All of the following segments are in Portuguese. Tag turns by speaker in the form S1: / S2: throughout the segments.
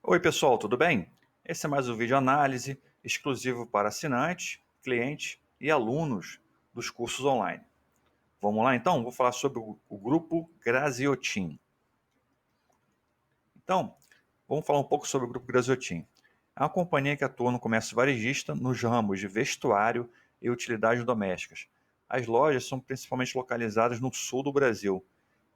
S1: Oi, pessoal, tudo bem? Esse é mais um vídeo análise exclusivo para assinantes, clientes e alunos dos cursos online. Vamos lá então? Vou falar sobre o grupo Graziotin. Então, vamos falar um pouco sobre o grupo Graziotin. É uma companhia que atua no comércio varejista nos ramos de vestuário e utilidades domésticas. As lojas são principalmente localizadas no sul do Brasil.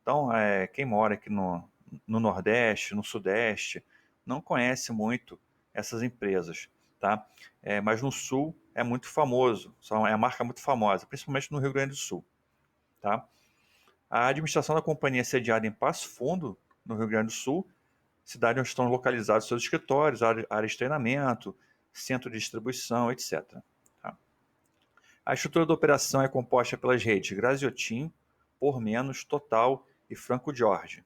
S1: Então, quem mora aqui no Nordeste, no Sudeste, não conhece muito essas empresas, tá? Mas no Sul é muito famoso, é a marca muito famosa, principalmente no Rio Grande do Sul, tá? A administração da companhia é sediada em Passo Fundo, no Rio Grande do Sul, cidade onde estão localizados seus escritórios, áreas de treinamento, centro de distribuição, etc. Tá? A estrutura da operação é composta pelas redes Graziotin, Por Menos, Total e Franco Jorge.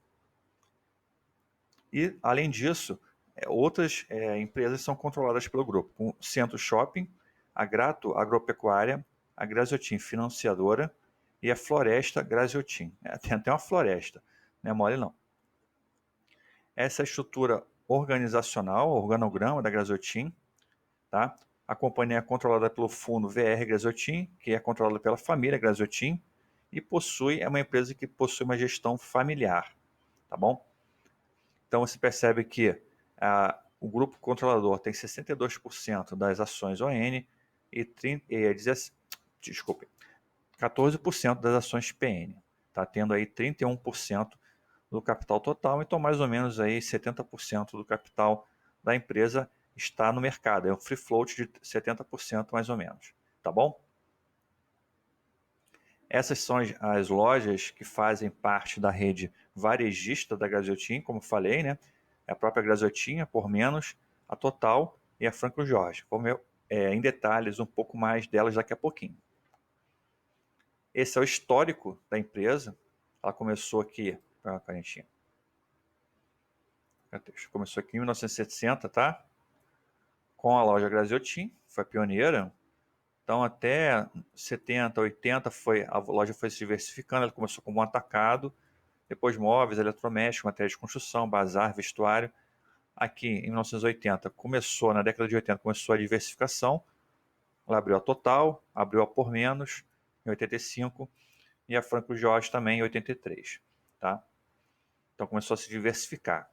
S1: E, além disso, outras empresas são controladas pelo grupo, como Centro Shopping, a Grato Agropecuária, a Graziotin Financiadora e a Floresta Graziotin. Tem até uma floresta, não é mole não. Essa é a estrutura organizacional, o organograma da Graziotin. Tá? A companhia é controlada pelo fundo VR Graziotin, que é controlada pela família Graziotin, e é uma empresa que possui uma gestão familiar. Tá bom? Então você percebe que o grupo controlador tem 62% das ações ON e 14% das ações PN. Está tendo aí 31% do capital total, então mais ou menos aí 70% do capital da empresa está no mercado. É um free float de 70% mais ou menos. Tá bom? Essas são as lojas que fazem parte da rede varejista da Graziotin, como falei, né? A própria Graziotin, a Por Menos, a Total e a Franco Jorge. Vamos ver em detalhes um pouco mais delas daqui a pouquinho. Esse é o histórico da empresa. Ela começou aqui, a canetinha. Começou aqui em 1960, tá? Com a loja Graziotin, foi pioneira. Então, até 70, 80, a loja foi se diversificando. Ela começou como um atacado, depois móveis, eletrodomésticos, materiais de construção, bazar, vestuário. Aqui, em 1980, na década de 80, começou a diversificação. Ela abriu a Total, abriu a Por Menos, em 85, e a Franco Jorge também, em 83. Tá? Então, começou a se diversificar.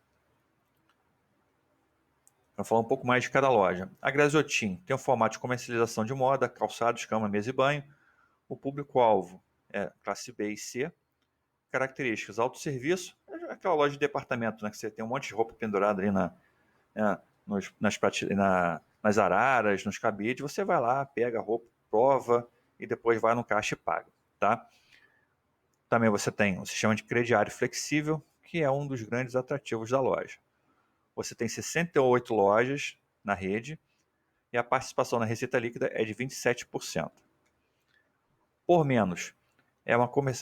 S1: Vou falar um pouco mais de cada loja. A Graziotin tem um formato de comercialização de moda, calçados, cama, mesa e banho. O público-alvo é classe B e C. Características: autosserviço, aquela loja de departamento, né, que você tem um monte de roupa pendurada ali nas araras, nos cabides. Você vai lá, pega a roupa, prova e depois vai no caixa e paga. Tá? Também você tem um sistema de crediário flexível, que é um dos grandes atrativos da loja. Você tem 68 lojas na rede e a participação na receita líquida é de 27%. Por Menos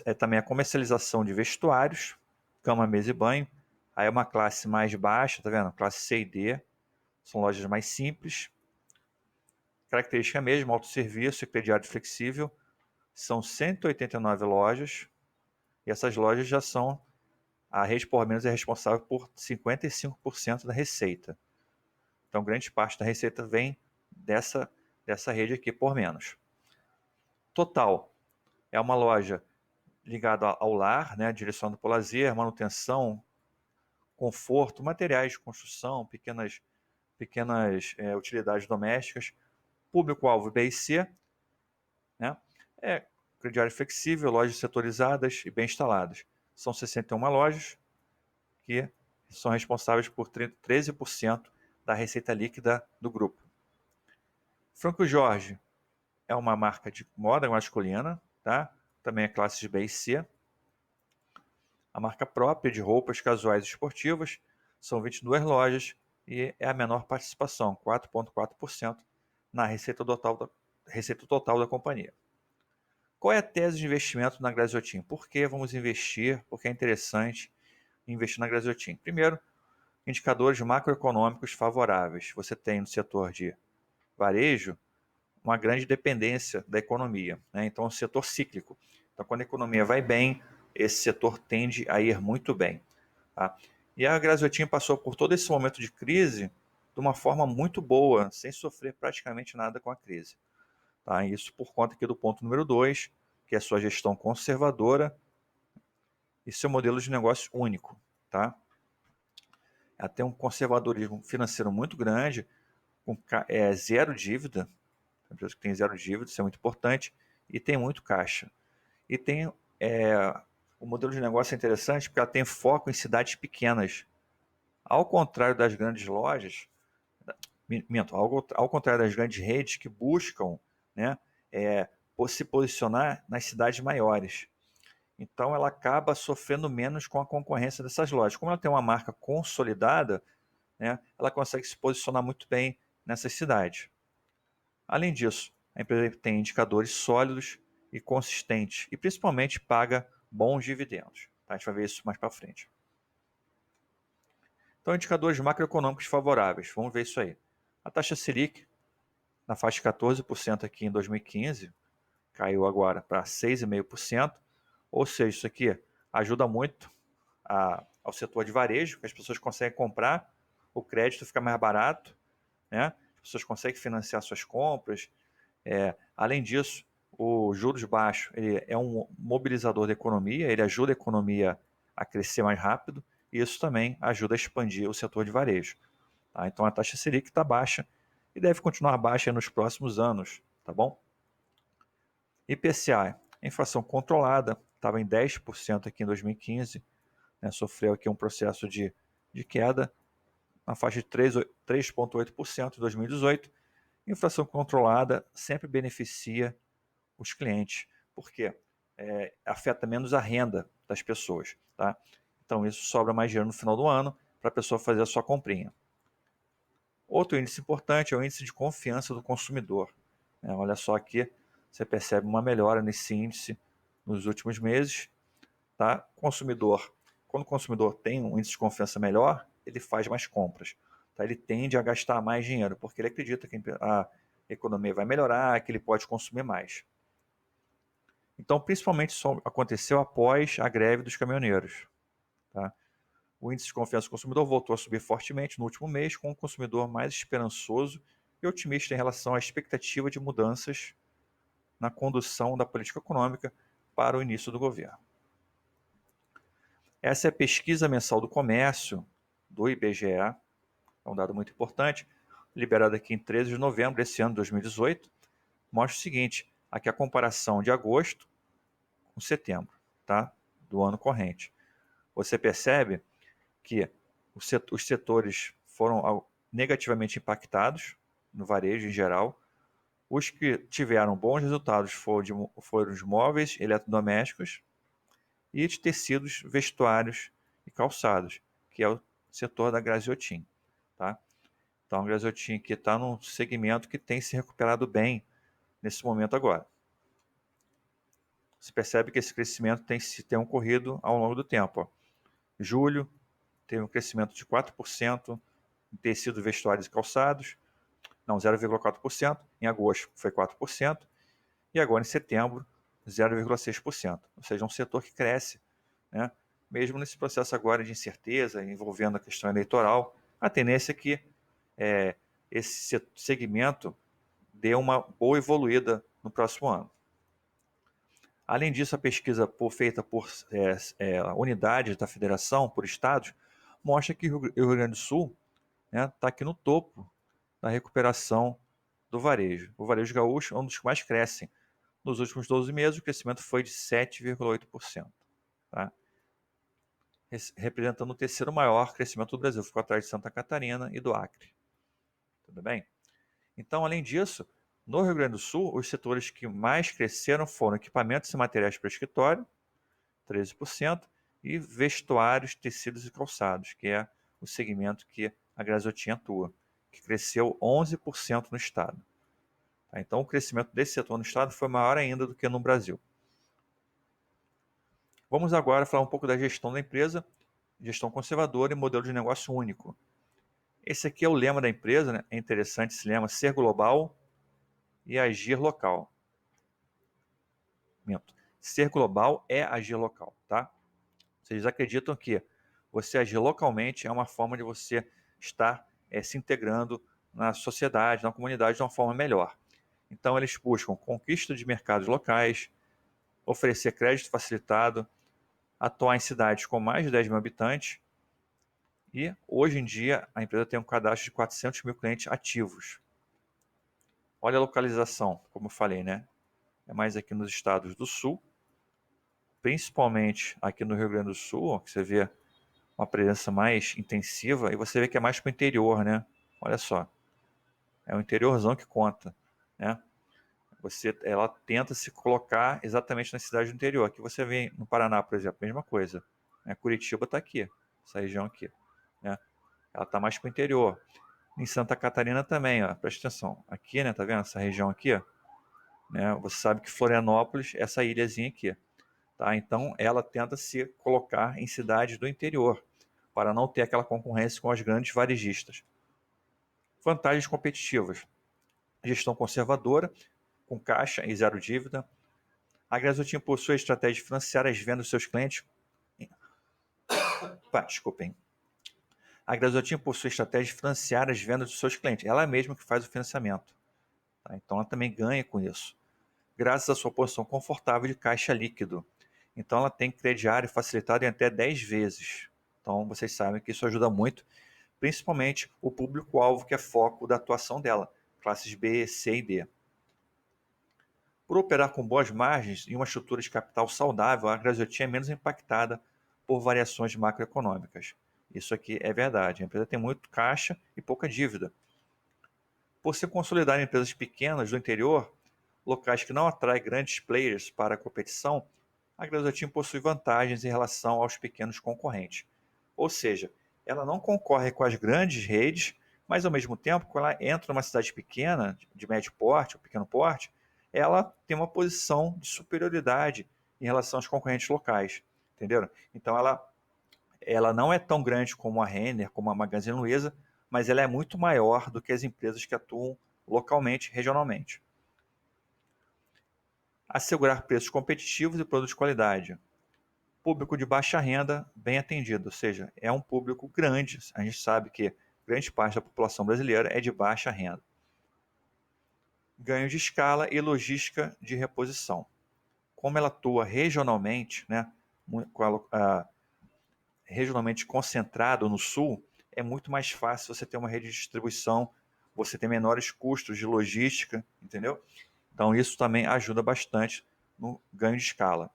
S1: é também a comercialização de vestuários, cama, mesa e banho. Aí é uma classe mais baixa, tá vendo? Classe C e D, são lojas mais simples. Característica mesmo, autosserviço e crediário flexível. São 189 lojas e essas lojas já são... A rede Por Menos é responsável por 55% da receita. Então, grande parte da receita vem dessa rede aqui, Por Menos. Total é uma loja ligada ao lar, né, direcionada para o lazer, manutenção, conforto, materiais de construção, pequenas utilidades domésticas. Público-alvo B e C, né, crediário flexível, lojas setorizadas e bem instaladas. São 61 lojas que são responsáveis por 13% da receita líquida do grupo. Franco Jorge é uma marca de moda masculina, tá? Também é classe de B e C. A marca própria de roupas casuais e esportivas, são 22 lojas e é a menor participação, 4,4% na receita total da companhia. Qual é a tese de investimento na Graziotin? Por que vamos investir? Por que é interessante investir na Graziotin? Primeiro, indicadores macroeconômicos favoráveis. Você tem no setor de varejo uma grande dependência da economia, né? Então, é um setor cíclico. Então, quando a economia vai bem, esse setor tende a ir muito bem. Tá? E a Graziotin passou por todo esse momento de crise de uma forma muito boa, sem sofrer praticamente nada com a crise. Tá? Isso por conta aqui do ponto número 2, que é a sua gestão conservadora e seu modelo de negócio único. Tá? Ela tem um conservadorismo financeiro muito grande, com zero dívida, uma empresa que tem zero dívida, isso é muito importante, e tem muito caixa. E tem o modelo de negócio é interessante porque ela tem foco em cidades pequenas. Ao contrário das grandes lojas, ao contrário das grandes redes que buscam, né, se posicionar nas cidades maiores. Então ela acaba sofrendo menos com a concorrência dessas lojas. Como ela tem uma marca consolidada, né, ela consegue se posicionar muito bem nessas cidades. Além disso, a empresa tem indicadores sólidos e consistentes e principalmente paga bons dividendos. Tá? A gente vai ver isso mais para frente. Então, indicadores macroeconômicos favoráveis. Vamos ver isso aí. A taxa Selic, na faixa de 14% aqui em 2015, caiu agora para 6,5%. Ou seja, isso aqui ajuda muito ao setor de varejo, que as pessoas conseguem comprar, o crédito fica mais barato, né? As pessoas conseguem financiar suas compras. Além disso, o juros baixos ele é um mobilizador da economia, ele ajuda a economia a crescer mais rápido e isso também ajuda a expandir o setor de varejo. Tá? Então a taxa Selic está baixa e deve continuar baixa nos próximos anos, tá bom? IPCA, inflação controlada, estava em 10% aqui em 2015, né, sofreu aqui um processo de queda na faixa de 3,8% em 2018. Inflação controlada sempre beneficia os clientes, porque afeta menos a renda das pessoas. Tá? Então isso sobra mais dinheiro no final do ano para a pessoa fazer a sua comprinha. Outro índice importante é o índice de confiança do consumidor. Olha só aqui, você percebe uma melhora nesse índice nos últimos meses. Tá? Quando o consumidor tem um índice de confiança melhor, ele faz mais compras. Tá? Ele tende a gastar mais dinheiro, porque ele acredita que a economia vai melhorar, que ele pode consumir mais. Então, principalmente isso aconteceu após a greve dos caminhoneiros. Tá? O índice de confiança do consumidor voltou a subir fortemente no último mês, com o consumidor mais esperançoso e otimista em relação à expectativa de mudanças na condução da política econômica para o início do governo. Essa é a pesquisa mensal do comércio do IBGE, é um dado muito importante, liberado aqui em 13 de novembro desse ano, 2018, mostra o seguinte, aqui a comparação de agosto com setembro, tá? Do ano corrente. Você percebe que os setores foram negativamente impactados no varejo em geral. Os que tiveram bons resultados foram os móveis, eletrodomésticos e de tecidos, vestuários e calçados, que é o setor da Graziotin. Tá? Então a Graziotin aqui está num segmento que tem se recuperado bem nesse momento agora. Você percebe que esse crescimento tem ocorrido ao longo do tempo. Ó. Julho teve um crescimento de 4% em tecido, vestuários e calçados, não, 0,4%, em agosto foi 4%, e agora em setembro, 0,6%. Ou seja, é um setor que cresce, né? Mesmo nesse processo agora de incerteza, envolvendo a questão eleitoral, a tendência é que esse segmento dê uma boa evoluída no próximo ano. Além disso, a pesquisa feita por unidades da federação, por estados, mostra que o Rio Grande do Sul está aqui no topo da recuperação do varejo. O varejo gaúcho é um dos que mais crescem. Nos últimos 12 meses, o crescimento foi de 7,8%. Tá? Representando o terceiro maior crescimento do Brasil. Ficou atrás de Santa Catarina e do Acre. Tudo bem? Então, além disso, no Rio Grande do Sul, os setores que mais cresceram foram equipamentos e materiais para escritório, 13%, e vestuários, tecidos e calçados, que é o segmento que a Graziotin atua, que cresceu 11% no estado. Então, o crescimento desse setor no estado foi maior ainda do que no Brasil. Vamos agora falar um pouco da gestão da empresa, gestão conservadora e modelo de negócio único. Esse aqui é o lema da empresa, né? É interessante esse lema, ser global e agir local. Ser global é agir local, tá? Vocês acreditam que você agir localmente é uma forma de você estar se integrando na sociedade, na comunidade de uma forma melhor. Então, eles buscam conquista de mercados locais, oferecer crédito facilitado, atuar em cidades com mais de 10 mil habitantes e, hoje em dia, a empresa tem um cadastro de 400 mil clientes ativos. Olha a localização, como eu falei, né? É mais aqui nos estados do Sul, principalmente aqui no Rio Grande do Sul, que você vê uma presença mais intensiva, e você vê que é mais para o interior, né? Olha só, é o interiorzão que conta, né? Ela tenta se colocar exatamente na cidade do interior. Aqui você vê no Paraná, por exemplo, a mesma coisa. Né? Curitiba está aqui, essa região aqui. Né? Ela está mais para o interior. Em Santa Catarina também, ó, presta atenção. Aqui, né, tá vendo essa região aqui? Ó, né? Você sabe que Florianópolis é essa ilhazinha aqui. Tá? Então, ela tenta se colocar em cidades do interior, para não ter aquela concorrência com as grandes varejistas. Vantagens competitivas. Gestão conservadora, com caixa e zero dívida. A Gasotin possui estratégia de financiar as vendas dos seus clientes. Desculpem. A Gasotin possui estratégia de financiar as vendas dos seus clientes. Ela mesma que faz o financiamento. Tá? Então, ela também ganha com isso, graças à sua posição confortável de caixa líquido. Então, ela tem crediário facilitado em até 10 vezes. Então, vocês sabem que isso ajuda muito, principalmente o público-alvo que é foco da atuação dela, classes B, C e D. Por operar com boas margens e uma estrutura de capital saudável, a Graziotin é menos impactada por variações macroeconômicas. Isso aqui é verdade. A empresa tem muito caixa e pouca dívida. Por se consolidar em empresas pequenas do interior, locais que não atraem grandes players para a competição, a Graziotin possui vantagens em relação aos pequenos concorrentes. Ou seja, ela não concorre com as grandes redes, mas ao mesmo tempo, quando ela entra numa cidade pequena, de médio porte ou pequeno porte, ela tem uma posição de superioridade em relação aos concorrentes locais. Entenderam? Então ela não é tão grande como a Renner, como a Magazine Luiza, mas ela é muito maior do que as empresas que atuam localmente, regionalmente. Assegurar preços competitivos e produtos de qualidade. Público de baixa renda bem atendido, ou seja, é um público grande. A gente sabe que grande parte da população brasileira é de baixa renda. Ganho de escala e logística de reposição. Como ela atua regionalmente, né, regionalmente concentrado no sul, é muito mais fácil você ter uma rede de distribuição, você ter menores custos de logística, entendeu? Então isso também ajuda bastante no ganho de escala.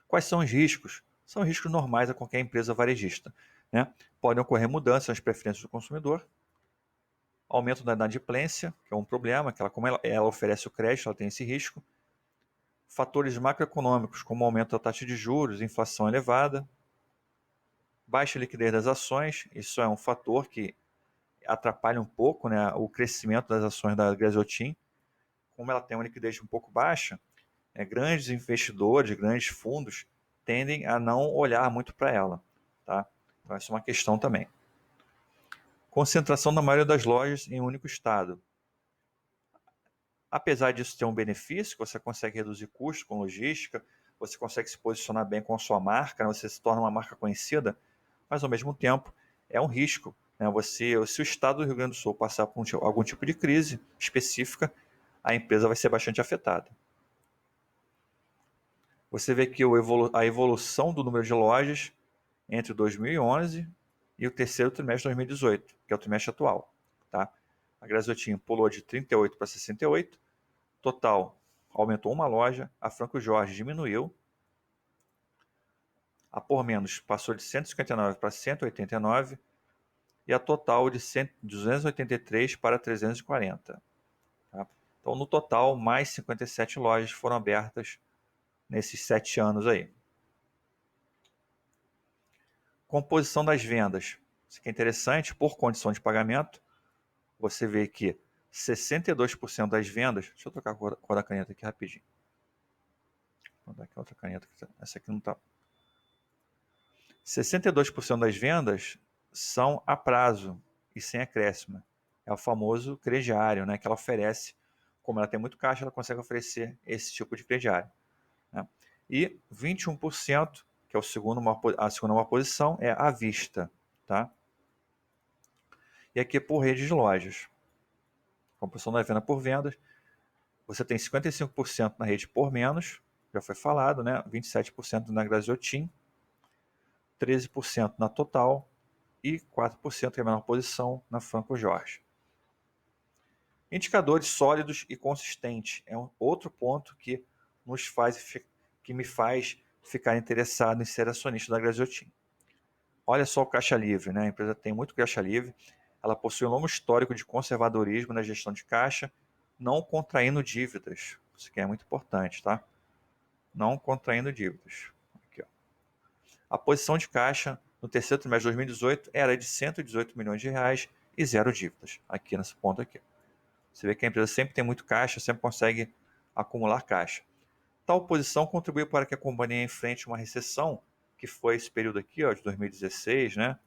S1: Quais são os riscos? São riscos normais a qualquer empresa varejista. Né? Podem ocorrer mudanças nas preferências do consumidor, aumento da inadimplência, que é um problema, que como ela oferece o crédito, ela tem esse risco. Fatores macroeconômicos, como aumento da taxa de juros, inflação elevada, baixa liquidez das ações, isso é um fator que atrapalha um pouco, né, o crescimento das ações da Graziotin. Como ela tem uma liquidez um pouco baixa, grandes investidores, grandes fundos tendem a não olhar muito para ela. Tá? Então, essa é uma questão também. Concentração da maioria das lojas em um único estado. Apesar disso ter um benefício, você consegue reduzir custos com logística, você consegue se posicionar bem com a sua marca, né? Você se torna uma marca conhecida, mas ao mesmo tempo é um risco. Né? Se o estado do Rio Grande do Sul passar por algum tipo de crise específica, a empresa vai ser bastante afetada. Você vê que a evolução do número de lojas entre 2011 e o terceiro trimestre de 2018, que é o trimestre atual. Tá? A Graziotin pulou de 38 para 68, total aumentou uma loja, a Franco Jorge diminuiu, a Por Menos passou de 159 para 189 e a total de 283 para 340. Tá? Então, no total, mais 57 lojas foram abertas nesses 7 anos aí. Composição das vendas. Isso aqui é interessante, por condição de pagamento, você vê que 62% das vendas... Deixa eu trocar a cor da caneta aqui rapidinho. Vou dar aqui outra caneta. Essa aqui não está... 62% das vendas são a prazo e sem acréscimo. É o famoso crediário, né, que ela oferece. Como ela tem muito caixa, ela consegue oferecer esse tipo de crediário. Né? E 21%, que é a segunda maior posição, é à vista, tá? E aqui é por rede de lojas. Composição da venda por vendas. Você tem 55% na rede por menos, já foi falado, né? 27% na Graziotin, 13% na Total e 4%, que é a menor posição, na Franco Jorge. Indicadores sólidos e consistentes é outro ponto que me faz ficar interessado em ser acionista da Graziotin. Olha só o caixa livre, né? A empresa tem muito caixa livre, ela possui um longo histórico de conservadorismo na gestão de caixa, não contraindo dívidas. Isso aqui é muito importante, tá? Não contraindo dívidas. Aqui, ó. A posição de caixa no terceiro trimestre de 2018 era de 118 milhões de reais e zero dívidas. Aqui nesse ponto aqui. Você vê que a empresa sempre tem muito caixa, sempre consegue acumular caixa. Tal posição contribuiu para que a companhia enfrente uma recessão, que foi esse período aqui, ó, de 2016, né?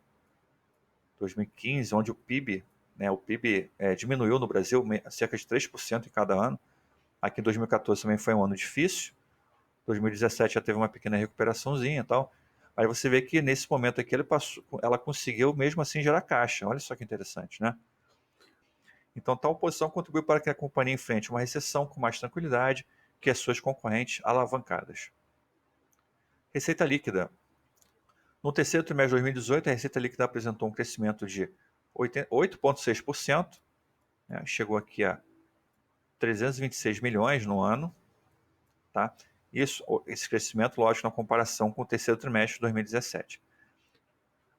S1: 2015, onde o PIB, né, diminuiu no Brasil cerca de 3% em cada ano. Aqui em 2014 também foi um ano difícil. 2017 já teve uma pequena recuperaçãozinha e tal. Aí você vê que nesse momento aqui ela conseguiu mesmo assim gerar caixa. Olha só que interessante, né? Então tal posição contribuiu para que a companhia enfrente uma recessão com mais tranquilidade que as suas concorrentes alavancadas. Receita líquida. No terceiro trimestre de 2018, a receita líquida apresentou um crescimento de 8,6%, né? Chegou aqui a 326 milhões no ano, tá? Esse crescimento, lógico, na comparação com o terceiro trimestre de 2017.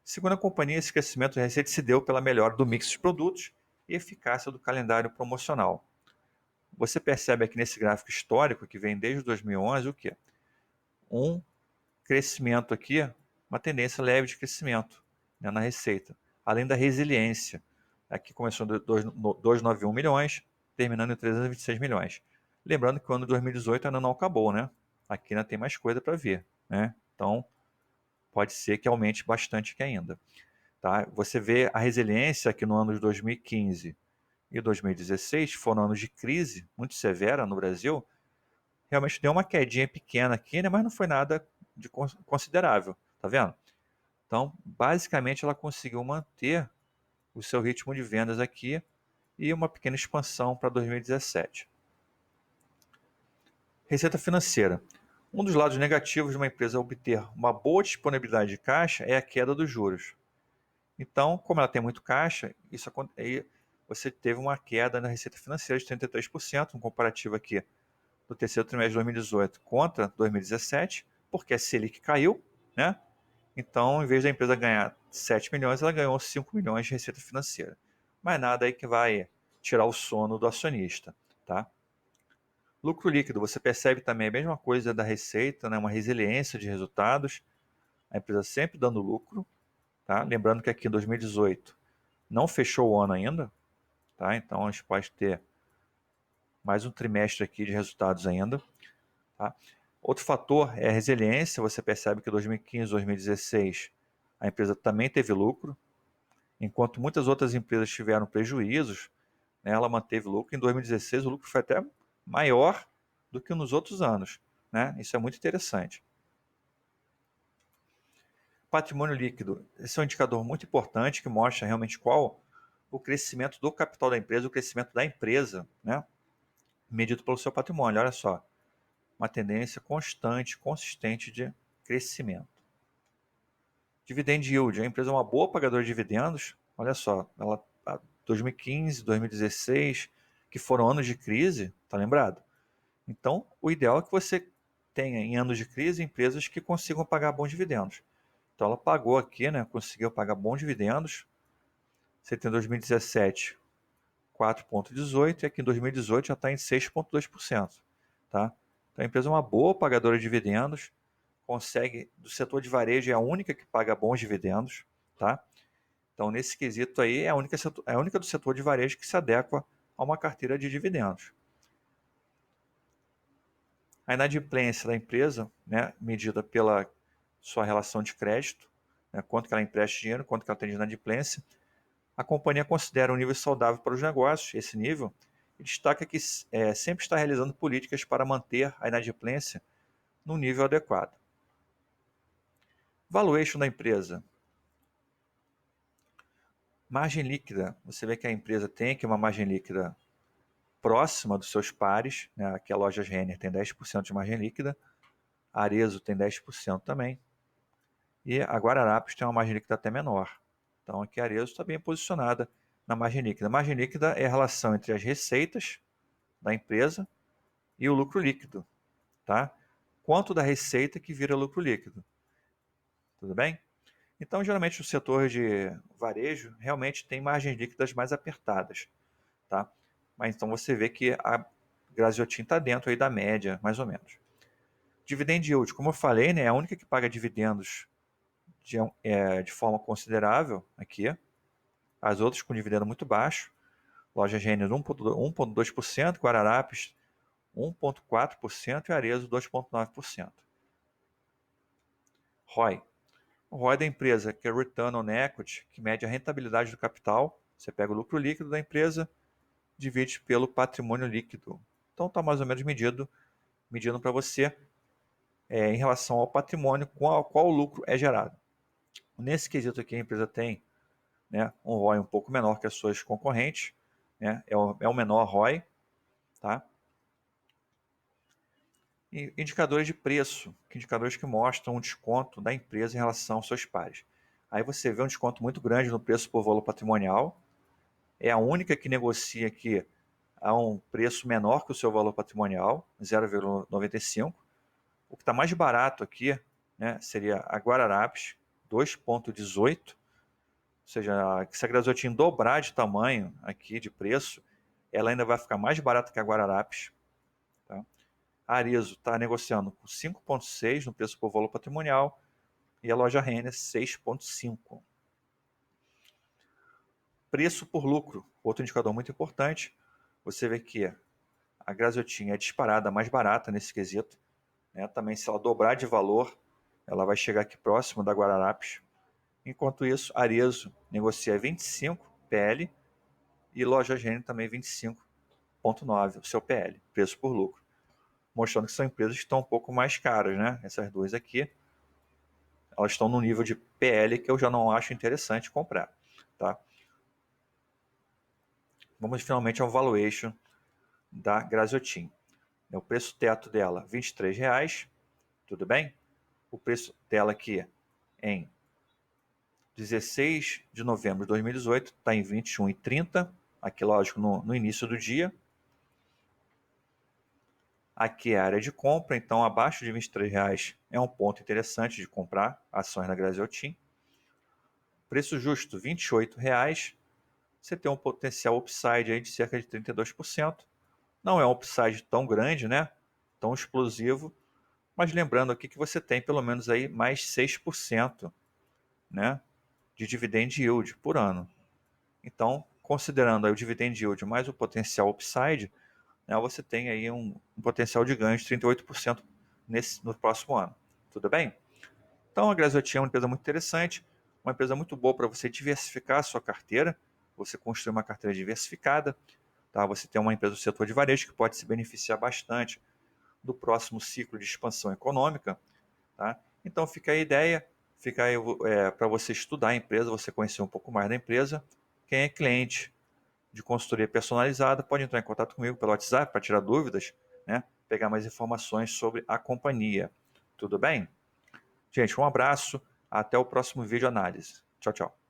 S1: Segundo a companhia, esse crescimento de receita se deu pela melhora do mix de produtos e eficácia do calendário promocional. Você percebe aqui nesse gráfico histórico, que vem desde 2011, o quê? Um crescimento aqui, uma tendência leve de crescimento, né, na receita, além da resiliência. Aqui começou em 291 milhões, terminando em 326 milhões. Lembrando que o ano de 2018 ainda não acabou, né? Aqui ainda tem mais coisa para ver, né? Então, pode ser que aumente bastante aqui ainda. Tá? Você vê a resiliência aqui no ano de 2015 e 2016, foram anos de crise muito severa no Brasil. Realmente deu uma quedinha pequena aqui, né? Mas não foi nada de considerável, tá vendo? Então, basicamente, ela conseguiu manter o seu ritmo de vendas aqui e uma pequena expansão para 2017. Receita financeira. Um dos lados negativos de uma empresa obter uma boa disponibilidade de caixa é a queda dos juros. Então, como ela tem muito caixa, aí você teve uma queda na receita financeira de 33%, um comparativo aqui do terceiro trimestre de 2018 contra 2017, porque a Selic caiu, né? Então, em vez da empresa ganhar 7 milhões, ela ganhou 5 milhões de receita financeira. Mas nada aí que vai tirar o sono do acionista, tá? Lucro líquido, você percebe também a mesma coisa da receita, né? Uma resiliência de resultados, a empresa sempre dando lucro, tá? Lembrando que aqui em 2018 não fechou o ano ainda, tá? Então a gente pode ter mais um trimestre aqui de resultados ainda, tá? Outro fator é a resiliência, você percebe que 2015, 2016 a empresa também teve lucro, enquanto muitas outras empresas tiveram prejuízos, né, ela manteve lucro. Em 2016 o lucro foi até maior do que nos outros anos, né? Isso é muito interessante. Patrimônio líquido, esse é um indicador muito importante que mostra realmente qual o crescimento do capital da empresa, o crescimento da empresa, né, medido pelo seu patrimônio. Olha só, uma tendência constante, consistente de crescimento. Dividend yield, a empresa é uma boa pagadora de dividendos. Olha só, ela 2015, 2016, que foram anos de crise, tá lembrado? Então, o ideal é que você tenha em anos de crise empresas que consigam pagar bons dividendos. Então ela pagou aqui, né, conseguiu pagar bons dividendos. Você tem em 2017 4,18 e aqui em 2018 já está em 6,2%. Tá? Então a empresa é uma boa pagadora de dividendos, consegue, do setor de varejo é a única que paga bons dividendos. Tá? Então nesse quesito aí é a única do setor de varejo que se adequa a uma carteira de dividendos. A inadimplência da empresa, né, medida pela sua relação de crédito, né, quanto que ela empresta dinheiro, quanto que ela tem de inadimplência, a companhia considera um nível saudável para os negócios, esse nível, e destaca que sempre está realizando políticas para manter a inadimplência no nível adequado. Valuation da empresa. Margem líquida. Você vê que a empresa tem aqui uma margem líquida próxima dos seus pares, né? Aqui a Lojas Renner tem 10% de margem líquida, a Arezzo tem 10% também, e a Guararapes tem uma margem líquida até menor. Então aqui a Arezzo está bem posicionada na margem líquida. A margem líquida é a relação entre as receitas da empresa e o lucro líquido, tá? Quanto da receita que vira lucro líquido. Tudo bem? Então, geralmente, o setor de varejo realmente tem margens líquidas mais apertadas, tá? Mas então você vê que a Graziotin está dentro aí da média, mais ou menos. Dividend yield, como eu falei, né, é a única que paga dividendos de forma considerável aqui. As outras com dividendo muito baixo. Loja Renner 1,2%, Guararapes 1,4% e Arezzo 2,9%. ROI. O ROI da empresa, que é Return on Equity, que mede a rentabilidade do capital. Você pega o lucro líquido da empresa, divide pelo patrimônio líquido. Então está mais ou menos medindo para você em relação ao patrimônio qual o lucro é gerado. Nesse quesito aqui a empresa tem, né, um ROI um pouco menor que as suas concorrentes, né, é o menor ROI, tá? E indicadores de preço, indicadores que mostram um desconto da empresa em relação aos seus pares. Aí você vê um desconto muito grande no preço por valor patrimonial, é a única que negocia aqui a um preço menor que o seu valor patrimonial, 0,95. O que está mais barato aqui, né, seria a Guararapes, 2,18. Ou seja, se a Graziotin dobrar de tamanho aqui, de preço, ela ainda vai ficar mais barata que a Guararapes. Tá? A Arezzo está negociando com 5,6 no preço por valor patrimonial e a loja Renner 6,5. Preço por lucro, outro indicador muito importante. Você vê que a Graziotin é disparada mais barata nesse quesito. Né? Também, se ela dobrar de valor, ela vai chegar aqui próximo da Guararapes. Enquanto isso, Arezzo negocia 25 PL e Lojas Renner também 25,9 o seu PL, preço por lucro. Mostrando que são empresas que estão um pouco mais caras, né? Essas duas aqui, elas estão no nível de PL que eu já não acho interessante comprar, tá? Vamos finalmente ao valuation da Graziotin. O preço teto dela, R$ 23,00, tudo bem? O preço dela aqui em 16 de novembro de 2018 está em 21,30, aqui lógico no início do dia. Aqui é a área de compra, então abaixo de R$ 23,00 é um ponto interessante de comprar ações da Graziotin. Preço justo, R$ 28,00. Você tem um potencial upside aí de cerca de 32%. Não é um upside tão grande, né? Tão explosivo, mas lembrando aqui que você tem pelo menos aí mais 6%, né, de dividend yield por ano. Então, considerando aí o dividend yield mais o potencial upside, né, você tem aí um potencial de ganho de 38% no próximo ano. Tudo bem? Então, a Graziotin é uma empresa muito interessante, uma empresa muito boa para você diversificar a sua carteira, você construir uma carteira diversificada, tá? Você tem uma empresa do setor de varejo que pode se beneficiar bastante do próximo ciclo de expansão econômica. Tá? Então fica aí a ideia, fica aí para você estudar a empresa, você conhecer um pouco mais da empresa. Quem é cliente de consultoria personalizada pode entrar em contato comigo pelo WhatsApp para tirar dúvidas, né? Pegar mais informações sobre a companhia. Tudo bem? Gente, um abraço, até o próximo vídeo análise. Tchau, tchau.